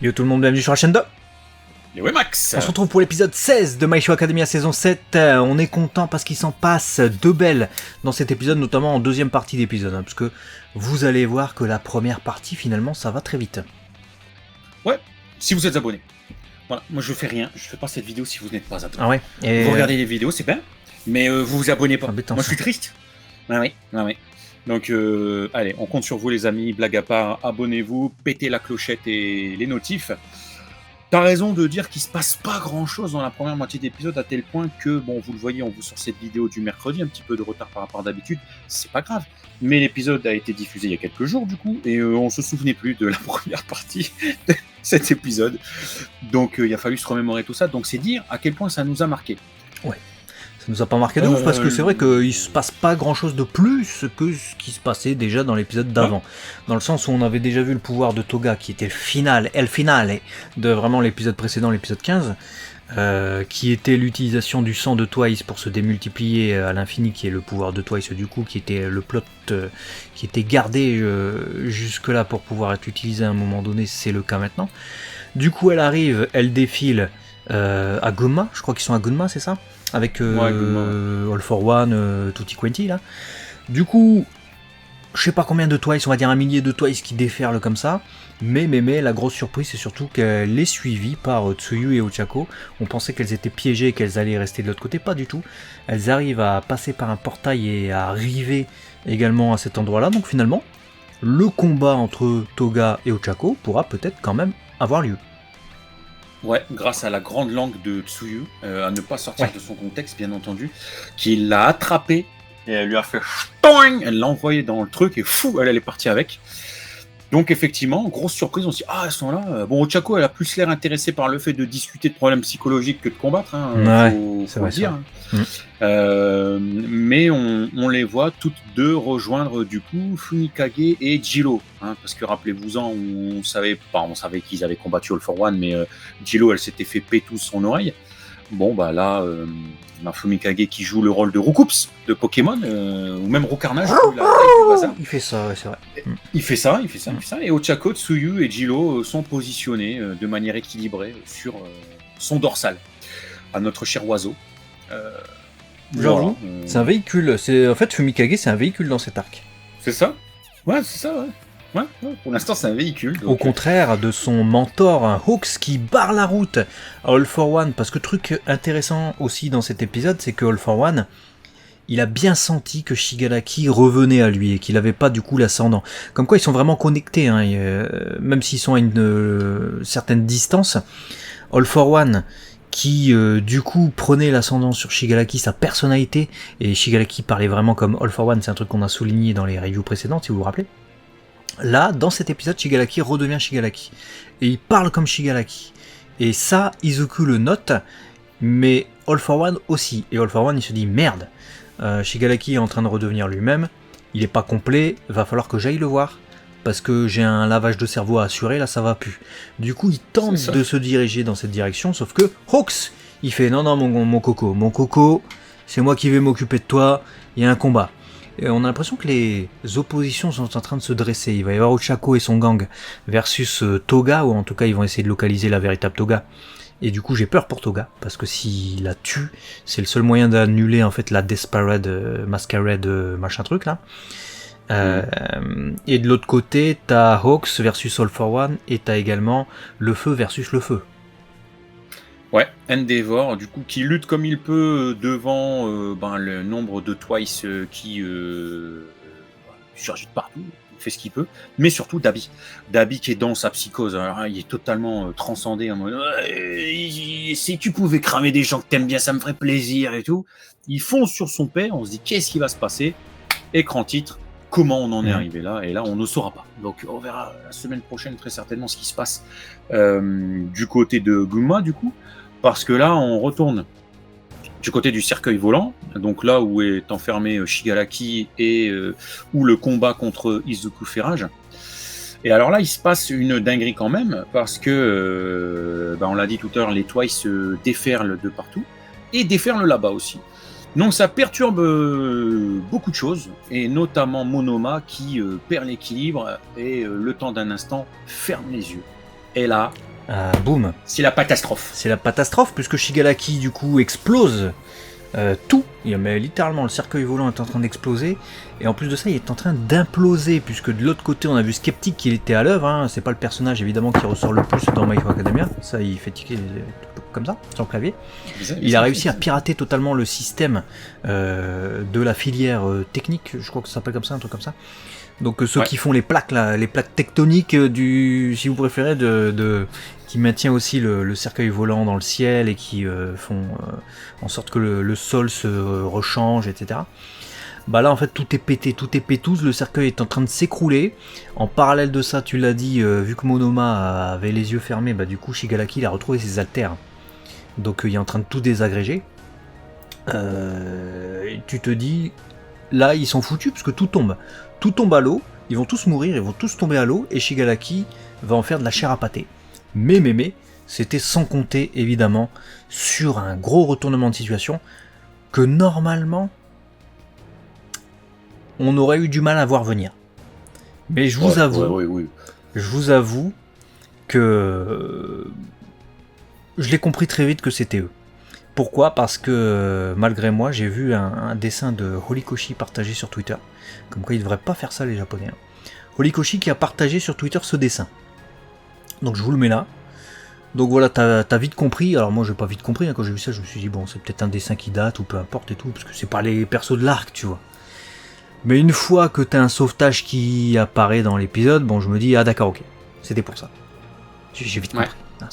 Yo tout le monde, bienvenue sur la chaîne 2. Et ouais Max. On se retrouve pour l'épisode 16 de My Hero Academia saison 7. On est content parce qu'il s'en passe de belles dans cet épisode, notamment en deuxième partie d'épisode, parce que vous allez voir que la première partie finalement ça va très vite. Ouais, si vous êtes abonné. Voilà, moi je fais rien, je fais pas cette vidéo si vous n'êtes pas abonné. Ah ouais. Et vous regardez les vidéos, c'est bien, mais vous vous abonnez pas. Embêtant, moi ça. je suis triste. Ah oui. Donc allez, on compte sur vous les amis, blague à part, abonnez-vous, pétez la clochette et les notifs. T'as raison de dire qu'il se passe pas grand chose dans la première moitié d'épisode, à tel point que, bon, vous le voyez, on vous sort cette vidéo du mercredi, un petit peu de retard par rapport à d'habitude, c'est pas grave. Mais l'épisode a été diffusé il y a quelques jours, du coup, et on se souvenait plus de la première partie de cet épisode. Donc il a fallu se remémorer tout ça, donc c'est dire à quel point ça nous a marqué. Ouais. Ça nous a pas marqué de ouf parce que c'est vrai qu'il se passe pas grand chose de plus que ce qui se passait déjà dans l'épisode d'avant. Ouais. Dans le sens où on avait déjà vu le pouvoir de Toga qui était le finale de vraiment l'épisode précédent, l'épisode 15, qui était l'utilisation du sang de Twice pour se démultiplier à l'infini, qui est le pouvoir de Twice du coup, qui était le plot qui était gardé jusque là pour pouvoir être utilisé à un moment donné, c'est le cas maintenant. Du coup elle arrive, elle défile à Gunma, je crois qu'ils sont à Gunma, c'est ça ? Avec All for One, Tutti Quanti là. Du coup, je sais pas combien de Twice, on va dire 1 millier de Twice qui déferlent comme ça. Mais la grosse surprise c'est surtout qu'elle est suivie par Tsuyu et Ochako. On pensait qu'elles étaient piégées et qu'elles allaient rester de l'autre côté, pas du tout. Elles arrivent à passer par un portail et à arriver également à cet endroit-là. Donc finalement, le combat entre Toga et Ochako pourra peut-être quand même avoir lieu. Ouais, grâce à la grande langue de Tsuyu, à ne pas sortir de son contexte, bien entendu, qui l'a attrapé et elle lui a fait ch'toing, elle l'a envoyé dans le truc et fou, elle est partie avec. Donc effectivement, grosse surprise, on se dit ah elles sont là. Bon, Ochako elle a plus l'air intéressée par le fait de discuter de problèmes psychologiques que de combattre, faut le dire. Mais on les voit toutes deux rejoindre du coup Fumikage et Jiro, parce que rappelez-vous-en, on savait qu'ils avaient combattu All for One, mais Jiro elle s'était fait péter son oreille. Bon bah là, Fumikage qui joue le rôle de Roucoups de Pokémon, ou même Roucarnage, il fait ça, ouais, c'est vrai. Il fait ça. Et Ochako, Tsuyu et Jiro sont positionnés de manière équilibrée sur son dorsal, à notre cher oiseau. J'avoue, c'est un véhicule. En fait, Fumikage, c'est un véhicule dans cet arc. C'est ça ? Ouais, c'est ça, ouais. Ouais, pour l'instant, c'est un véhicule. Donc... Au contraire de son mentor, Hawks, qui barre la route à All for One. Parce que truc intéressant aussi dans cet épisode, c'est que All for One, il a bien senti que Shigaraki revenait à lui et qu'il n'avait pas du coup l'ascendant. Comme quoi, ils sont vraiment connectés, même s'ils sont à une certaine distance. All for One, qui du coup prenait l'ascendant sur Shigaraki, sa personnalité, et Shigaraki parlait vraiment comme All for One, c'est un truc qu'on a souligné dans les reviews précédentes, si vous vous rappelez. Là, dans cet épisode, Shigaraki redevient Shigaraki. Et il parle comme Shigaraki. Et ça, Izuku le note, mais All for One aussi. Et All for One, il se dit, merde, Shigaraki est en train de redevenir lui-même, il est pas complet, va falloir que j'aille le voir, parce que j'ai un lavage de cerveau à assurer, là ça va plus. Du coup, il tente de se diriger dans cette direction, sauf que Hawks, il fait, non, mon coco, c'est moi qui vais m'occuper de toi, il y a un combat. Et on a l'impression que les oppositions sont en train de se dresser. Il va y avoir Ochako et son gang versus Toga, ou en tout cas ils vont essayer de localiser la véritable Toga. Et du coup j'ai peur pour Toga, parce que s'il la tue, c'est le seul moyen d'annuler en fait la Desperate Masquerade machin truc là. Et de l'autre côté t'as Hawks versus All for One, et t'as également le feu versus le feu. Ouais, Endeavor, du coup, qui lutte comme il peut devant le nombre de Twice qui surgit de partout, il fait ce qu'il peut, mais surtout Dabi. Dabi qui est dans sa psychose, alors, il est totalement transcendé en mode si tu pouvais cramer des gens que t'aimes bien, ça me ferait plaisir et tout. Ils fonce sur son père, on se dit qu'est-ce qui va se passer ? Écran titre, comment on en est arrivé là ? Et là, on ne saura pas. Donc, on verra la semaine prochaine très certainement ce qui se passe du côté de Gunma, du coup. Parce que là, on retourne du côté du cercueil volant, donc là où est enfermé Shigaraki et où le combat contre Izuku fait rage. Et alors là, il se passe une dinguerie quand même, parce que, on l'a dit tout à l'heure, les Twice déferlent de partout, et déferlent là-bas aussi. Donc ça perturbe beaucoup de choses, et notamment Monoma qui perd l'équilibre et le temps d'un instant ferme les yeux. Et là, boum. C'est la catastrophe. C'est la catastrophe, puisque Shigaraki, du coup, explose tout. Mais littéralement, le cercueil volant est en train d'exploser. Et en plus de ça, il est en train d'imploser, puisque de l'autre côté, on a vu Skeptic qui était à l'œuvre. Hein. C'est pas le personnage, évidemment, qui ressort le plus dans My Hero Academia. Ça, il fait tiquer comme ça, sur le clavier. Il a réussi à pirater totalement le système de la filière technique. Je crois que ça s'appelle comme ça, un truc comme ça. Donc ceux qui font les plaques, là, les plaques tectoniques si vous préférez, qui maintient aussi le cercueil volant dans le ciel et qui font en sorte que le sol se rechange, etc. Bah là en fait tout est pété, tout est pétouse, le cercueil est en train de s'écrouler. En parallèle de ça, tu l'as dit, vu que Monoma avait les yeux fermés, bah du coup Shigaraki il a retrouvé ses haltères. Donc il est en train de tout désagréger. Et tu te dis, là ils sont foutus parce que tout tombe à l'eau, ils vont tous mourir, ils vont tous tomber à l'eau, et Shigaraki va en faire de la chair à pâté. Mais, c'était sans compter, évidemment, sur un gros retournement de situation, que normalement, on aurait eu du mal à voir venir. Mais je vous avoue que je l'ai compris très vite que c'était eux. Pourquoi ? Parce que malgré moi, j'ai vu un dessin de Horikoshi partagé sur Twitter. Comme quoi, ils ne devraient pas faire ça, les Japonais. Hein. Horikoshi qui a partagé sur Twitter ce dessin. Donc je vous le mets là. Donc voilà, t'as vite compris. Alors moi, j'ai pas vite compris. Hein. Quand j'ai vu ça, je me suis dit, bon, c'est peut-être un dessin qui date ou peu importe et tout. Parce que c'est pas les persos de l'arc, tu vois. Mais une fois que t'as un sauvetage qui apparaît dans l'épisode, bon, je me dis, ah d'accord, ok. C'était pour ça. J'ai vite compris. Ouais.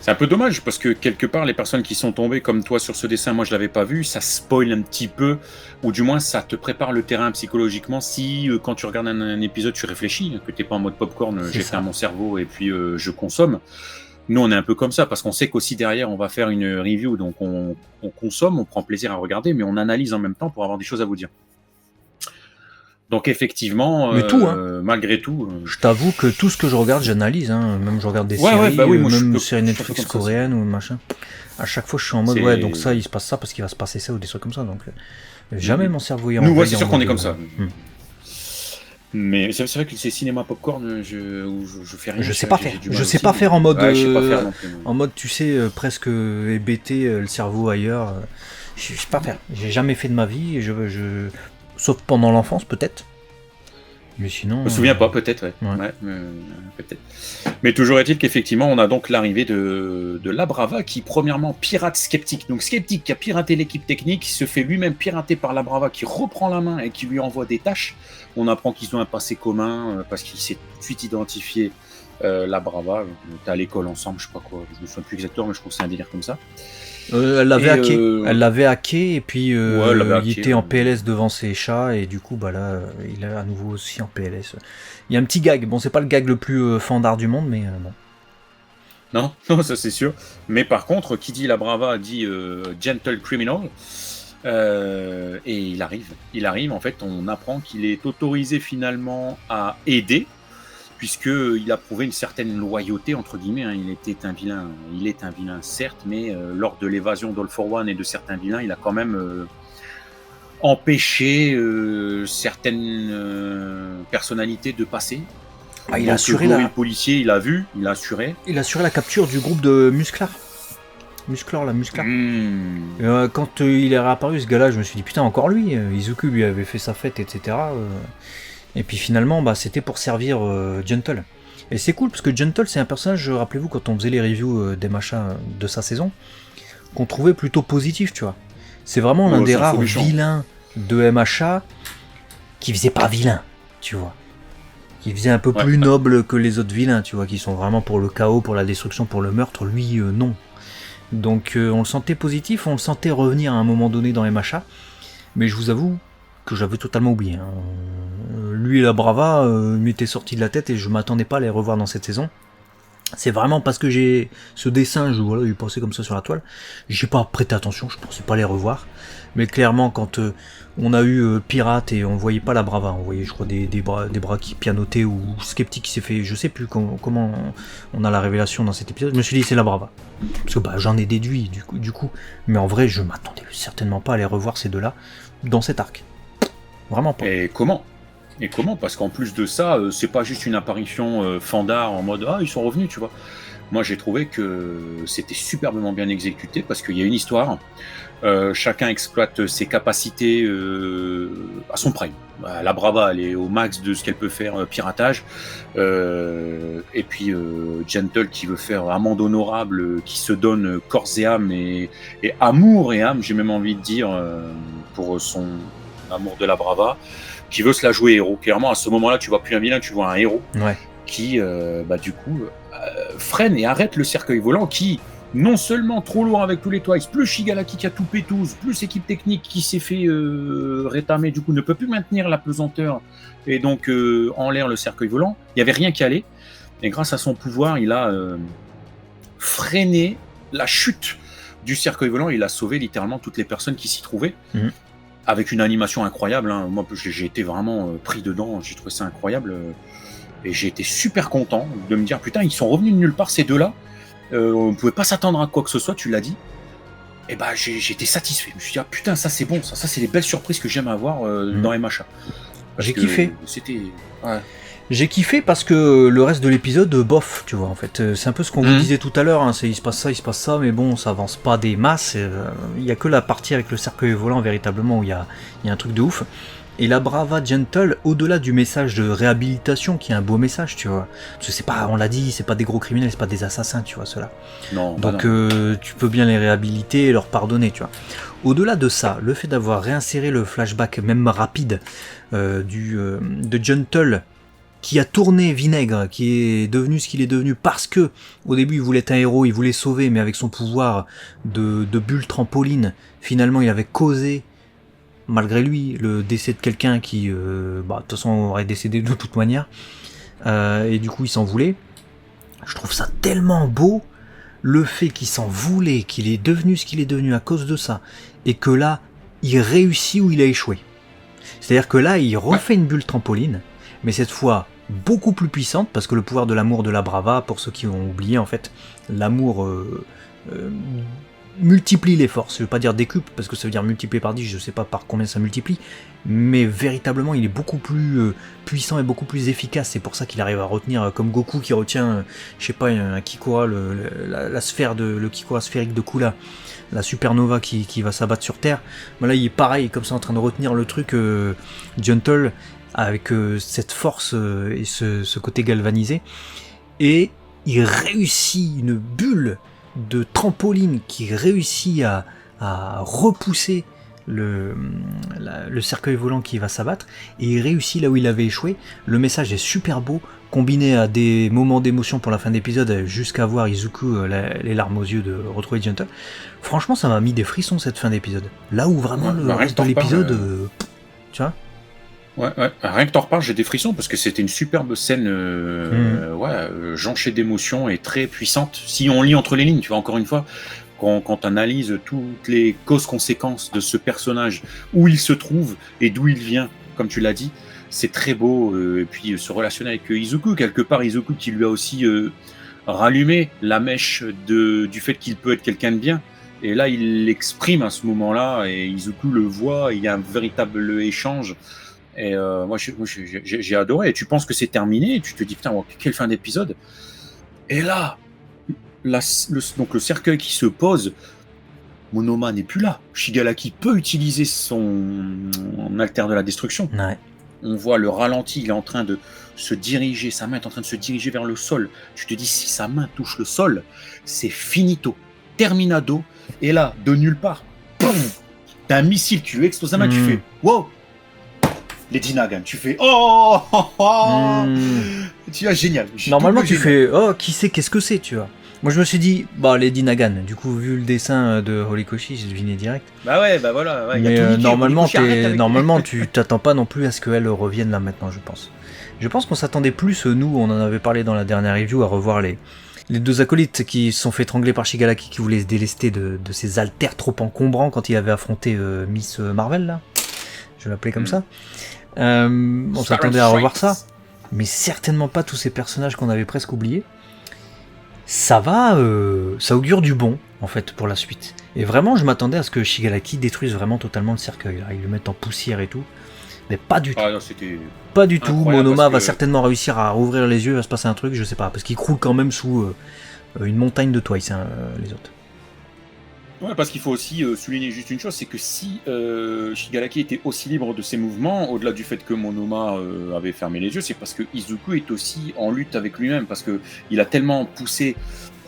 C'est un peu dommage parce que quelque part les personnes qui sont tombées comme toi sur ce dessin, moi je l'avais pas vu, ça spoil un petit peu, ou du moins ça te prépare le terrain psychologiquement si quand tu regardes un épisode tu réfléchis, que t'es pas en mode popcorn, j'ai fait mon cerveau et puis je consomme. Nous on est un peu comme ça parce qu'on sait qu'aussi derrière on va faire une review, donc on consomme, on prend plaisir à regarder, mais on analyse en même temps pour avoir des choses à vous dire. Donc effectivement, tout, hein. Malgré tout... Je t'avoue que tout ce que je regarde, j'analyse. Hein. Même je regarde des séries, même séries Netflix coréennes ou machin. À chaque fois, je suis en mode, ouais, donc ça, il se passe ça parce qu'il va se passer ça ou des trucs comme ça. Donc jamais mon cerveau est en nous, c'est sûr qu'on est comme ça. Mais c'est vrai que c'est cinéma popcorn, je fais rien. Je sais pas faire. Je sais pas faire en mode, en mode, tu sais, presque hébété, le cerveau ailleurs. Je sais pas faire. J'ai jamais fait de ma vie. Sauf pendant l'enfance, peut-être. Mais sinon... Je me souviens pas, peut-être, ouais. Peut-être. Mais toujours est-il qu'effectivement, on a donc l'arrivée de La Brava qui, premièrement, pirate Skeptic. Donc Skeptic qui a piraté l'équipe technique, qui se fait lui-même pirater par La Brava, qui reprend la main et qui lui envoie des tâches. On apprend qu'ils ont un passé commun, parce qu'il s'est tout de suite identifié La Brava. On était à l'école ensemble, je sais pas quoi. Je me souviens plus exactement, mais je trouve que c'est un délire comme ça. Elle l'avait hacké et puis il était en PLS devant ses chats et du coup bah là il est à nouveau aussi en PLS. Il y a un petit gag, bon c'est pas le gag le plus fandard du monde mais bon. Non, ça c'est sûr. Mais par contre, qui dit La Brava dit Gentle Criminal. Et il arrive, en fait on apprend qu'il est autorisé finalement à aider, puisqu'il a prouvé une certaine loyauté, entre guillemets, hein. Il est un vilain certes, mais lors de l'évasion d'All for One et de certains vilains, il a quand même empêché certaines personnalités de passer. Il a assuré le policier, il a assuré. Il a assuré la capture du groupe de Musclar. Musclar. Quand il est réapparu ce gars-là, je me suis dit putain encore lui, Izuku lui avait fait sa fête, etc. Et puis finalement, bah, c'était pour servir Gentle. Et c'est cool parce que Gentle, c'est un personnage, rappelez-vous, quand on faisait les reviews des machins de sa saison, qu'on trouvait plutôt positif, tu vois. C'est vraiment l'un des rares vilains de MHA qui faisait pas vilain, tu vois. Qui faisait un peu plus noble que les autres vilains, tu vois, qui sont vraiment pour le chaos, pour la destruction, pour le meurtre. Lui, non. Donc on le sentait positif, on le sentait revenir à un moment donné dans MHA. Mais je vous avoue que j'avais totalement oublié. Hein. Lui et La Brava m'étaient sortis de la tête et je m'attendais pas à les revoir dans cette saison. C'est vraiment parce que j'ai ce dessin, il est passé comme ça sur la toile, j'ai pas prêté attention, je pensais pas les revoir. Mais clairement, quand on a eu Pirate et on voyait pas La Brava, on voyait, je crois, des bras qui pianotaient ou Skeptic qui s'est fait, je sais plus comment on a la révélation dans cet épisode. Je me suis dit c'est La Brava, parce que j'en ai déduit du coup. Mais en vrai, je m'attendais certainement pas à les revoir ces deux-là dans cet arc. Vraiment pas. Et comment ? Parce qu'en plus de ça, c'est pas juste une apparition fandard en mode ils sont revenus, tu vois. moi j'ai trouvé que c'était superbement bien exécuté parce qu'il y a une histoire. Chacun exploite ses capacités à son prime. La Brava, elle est au max de ce qu'elle peut faire piratage. Et puis Gentle qui veut faire amende honorable, qui se donne corps et âme et amour et âme, j'ai même envie de dire, pour son amour de la Brava, qui veut se la jouer héros. Clairement, à ce moment-là, tu vois plus un vilain, tu vois un héros qui, du coup, freine et arrête le cercueil volant qui, non seulement trop lourd avec tous les Twice, plus Shigalaki qui a tout pétouse, plus équipe technique qui s'est fait rétamer, du coup ne peut plus maintenir la pesanteur et donc en l'air le cercueil volant, il n'y avait rien qui allait, et grâce à son pouvoir, il a freiné la chute du cercueil volant, il a sauvé littéralement toutes les personnes qui s'y trouvaient, avec une animation incroyable, hein. Moi j'ai été vraiment pris dedans, j'ai trouvé ça incroyable, et j'ai été super content de me dire putain, ils sont revenus de nulle part ces deux-là. On ne pouvait pas s'attendre à quoi que ce soit, tu l'as dit. Et bah j'étais satisfait. Je me suis dit, ah putain, ça c'est bon, ça c'est les belles surprises que j'aime avoir dans MHA. J'ai kiffé. C'était. Ouais. J'ai kiffé parce que le reste de l'épisode, bof, tu vois, en fait. C'est un peu ce qu'on vous disait tout à l'heure, hein, il se passe ça, mais bon, ça avance pas des masses. Il y a que la partie avec le cercueil volant, véritablement, où il y a un truc de ouf. Et la Brava Gentle, au-delà du message de réhabilitation, qui est un beau message, tu vois. Parce que c'est pas, on l'a dit, c'est pas des gros criminels, c'est pas des assassins, tu vois, ceux-là. Non. Donc tu peux bien les réhabiliter et leur pardonner, tu vois. Au-delà de ça, le fait d'avoir réinséré le flashback, même rapide, de Gentle, qui a tourné vinaigre, qui est devenu ce qu'il est devenu parce que au début il voulait être un héros, il voulait sauver, mais avec son pouvoir de bulle trampoline, finalement il avait causé, malgré lui, le décès de quelqu'un qui, de toute façon, aurait décédé de toute manière, et du coup il s'en voulait. Je trouve ça tellement beau, le fait qu'il s'en voulait, qu'il est devenu ce qu'il est devenu à cause de ça, et que là, il réussit où il a échoué. C'est-à-dire que là, il refait une bulle trampoline, mais cette fois beaucoup plus puissante, parce que le pouvoir de l'amour de la Brava, pour ceux qui ont oublié en fait, l'amour multiplie les forces, je ne veux pas dire décuple, parce que ça veut dire multiplier par 10, je ne sais pas par combien ça multiplie, mais véritablement il est beaucoup plus puissant et beaucoup plus efficace, c'est pour ça qu'il arrive à retenir, comme Goku qui retient, je sais pas, un Kikora, la sphère le Kikora sphérique de Kula, la supernova qui va s'abattre sur Terre, là il est pareil, comme ça en train de retenir le truc Gentle, avec cette force et ce côté galvanisé, et il réussit une bulle de trampoline qui réussit à repousser le cercueil volant qui va s'abattre, et il réussit là où il avait échoué. Le message est super beau, combiné à des moments d'émotion pour la fin d'épisode, jusqu'à voir Izuku les larmes aux yeux de retrouver Gentle. Franchement, ça m'a mis des frissons cette fin d'épisode. Là où vraiment le reste de l'épisode, tu vois. Ouais, rien que t'en reparles, j'ai des frissons parce que c'était une superbe scène, jonchée d'émotions et très puissante. Si on lit entre les lignes, tu vois, encore une fois, quand on analyse toutes les causes-conséquences de ce personnage, où il se trouve et d'où il vient, comme tu l'as dit, c'est très beau. Et puis se relationner avec Izuku, quelque part, Izuku qui lui a aussi rallumé la mèche du fait qu'il peut être quelqu'un de bien. Et là, il l'exprime à ce moment-là, et Izuku le voit, il y a un véritable échange. Et moi, j'ai adoré. Et tu penses que c'est terminé, et tu te dis, putain, quelle fin d'épisode. Et là, donc le cercueil qui se pose, Monoma n'est plus là. Shigalaki peut utiliser son alter de la destruction. Ouais. On voit le ralenti, il est en train de se diriger, sa main est en train de se diriger vers le sol. Tu te dis, si sa main touche le sol, c'est finito, terminado. Et là, de nulle part, t'as un missile qui lui explose la main, tu fais, wow! Les Dinagan, tu fais tu as génial. Normalement tu fais qui sait qu'est-ce que c'est, tu vois. Moi je me suis dit les Dinagan. Du coup vu le dessin de Horikoshi, j'ai deviné direct. Bah voilà. Ouais, mais normalement tu t'attends pas non plus à ce qu'elle revienne là maintenant, je pense. Je pense qu'on s'attendait plus, nous on en avait parlé dans la dernière review, à revoir les deux acolytes qui se sont fait étrangler par Shigalaki, qui voulait se délester de ses haltères trop encombrants quand il avait affronté Miss Marvel là. Je vais l'appeler comme ça. On s'attendait à revoir ça, mais certainement pas tous ces personnages qu'on avait presque oubliés. Ça augure du bon en fait pour la suite. Et vraiment, je m'attendais à ce que Shigalaki détruise vraiment totalement le cercueil. Là, ils le mettent en poussière et tout, mais pas du tout. Non, pas du tout. Monoma va certainement réussir à rouvrir les yeux, il va se passer un truc, je sais pas, parce qu'il croule quand même sous une montagne de Twice, hein, les autres. Ouais, parce qu'il faut aussi souligner juste une chose, c'est que si Shigaraki était aussi libre de ses mouvements, au-delà du fait que Monoma avait fermé les yeux, c'est parce que Izuku est aussi en lutte avec lui-même, parce que il a tellement poussé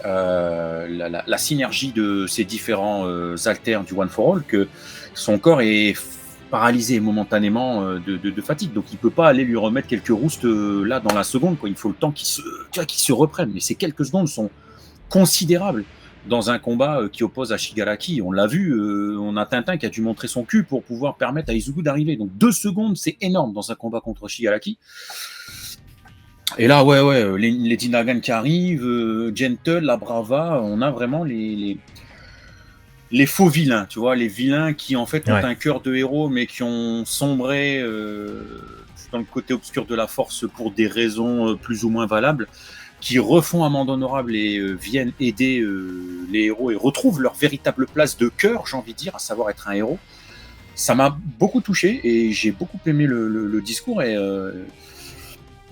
la synergie de ces différents alters du One for All que son corps est paralysé momentanément de fatigue, donc il peut pas aller lui remettre quelques roustes là dans la seconde, quoi. Il faut le temps qu'il se reprenne, mais ces quelques secondes sont considérables dans un combat qui oppose à Shigaraki. On l'a vu, on a Tintin qui a dû montrer son cul pour pouvoir permettre à Izuku d'arriver. Donc 2 secondes, c'est énorme dans un combat contre Shigaraki. Et là, les Lady Nagan qui arrivent, Gentle, la Brava, on a vraiment les faux vilains, tu vois, les vilains qui en fait ont un cœur de héros, mais qui ont sombré dans le côté obscur de la force pour des raisons plus ou moins valables, qui refont amende honorable et viennent aider les héros et retrouvent leur véritable place de cœur, j'ai envie de dire, à savoir être un héros. Ça m'a beaucoup touché et j'ai beaucoup aimé le discours, et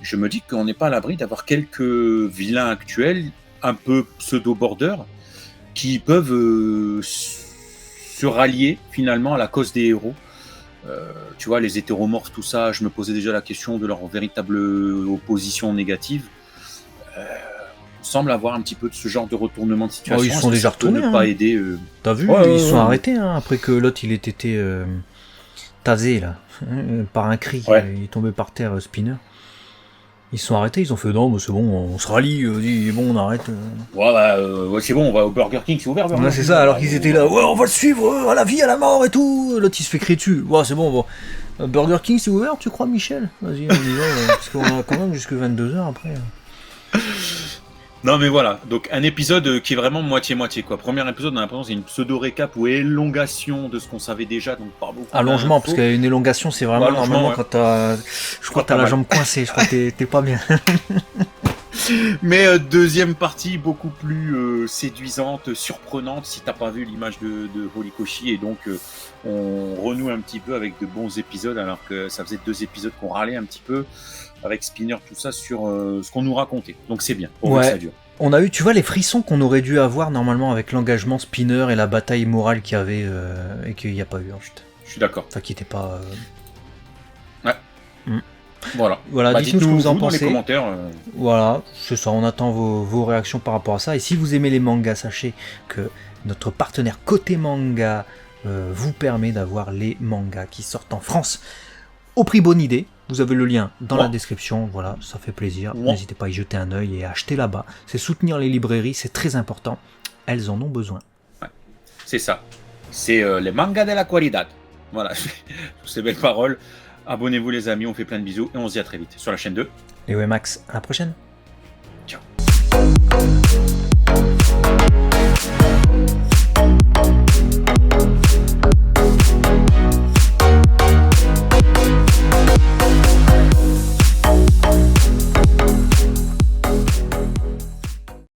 je me dis qu'on n'est pas à l'abri d'avoir quelques vilains actuels, un peu pseudo-border, qui peuvent se rallier finalement à la cause des héros. Tu vois, les hétéromorphes, tout ça, je me posais déjà la question de leur véritable opposition négative. On semble avoir un petit peu de ce genre de retournement de situation. Ils sont déjà retournés. Ne pas aider. T'as vu, ils sont arrêtés après que l'autre il ait été tasé là par un cri. Il est tombé par terre, Spinner. Ils se sont arrêtés, ils ont fait non, mais c'est bon, on se rallie, bon, on arrête. C'est bon, on va au Burger King, c'est ouvert. C'est ça, alors qu'ils étaient là, on va le suivre à la vie, à la mort et tout. L'autre il se fait crier dessus. C'est bon. Burger King c'est ouvert, tu crois, Michel? Vas-y, on y va, parce qu'on a quand même jusque 22h après. Non mais voilà, donc un épisode qui est vraiment moitié-moitié, quoi. Premier épisode, on a l'impression que c'est une pseudo-récap ou élongation de ce qu'on savait déjà, donc pas beaucoup. Allongement, parce qu'une élongation c'est vraiment normalement quand t'as... Je crois que t'as la jambe coincée, je crois que t'es pas bien. Mais deuxième partie beaucoup plus séduisante, surprenante, si t'as pas vu l'image de Horikoshi, et donc on renoue un petit peu avec de bons épisodes, alors que ça faisait 2 épisodes qu'on râlait un petit peu avec Spinner, tout ça, sur ce qu'on nous racontait. Donc c'est bien, pour que ça dure. On a eu, tu vois, les frissons qu'on aurait dû avoir normalement avec l'engagement Spinner et la bataille morale qu'il y avait et qu'il n'y a pas eu en fait. Je suis d'accord. Enfin, qui n'était pas... Voilà, dites-nous ce que vous en pensez. Dans les commentaires. Voilà, c'est ça, on attend vos réactions par rapport à ça. Et si vous aimez les mangas, sachez que notre partenaire Côté Manga vous permet d'avoir les mangas qui sortent en France au prix bonne idée. Vous avez le lien dans la description, voilà, ça fait plaisir. N'hésitez pas à y jeter un œil et à acheter là-bas. C'est soutenir les librairies, c'est très important. Elles en ont besoin. Ouais, c'est ça. C'est les mangas de la qualidad. Voilà, ces belles paroles. Abonnez-vous les amis, on fait plein de bisous et on se dit à très vite sur la chaîne 2. Et ouais Max, à la prochaine. Ciao.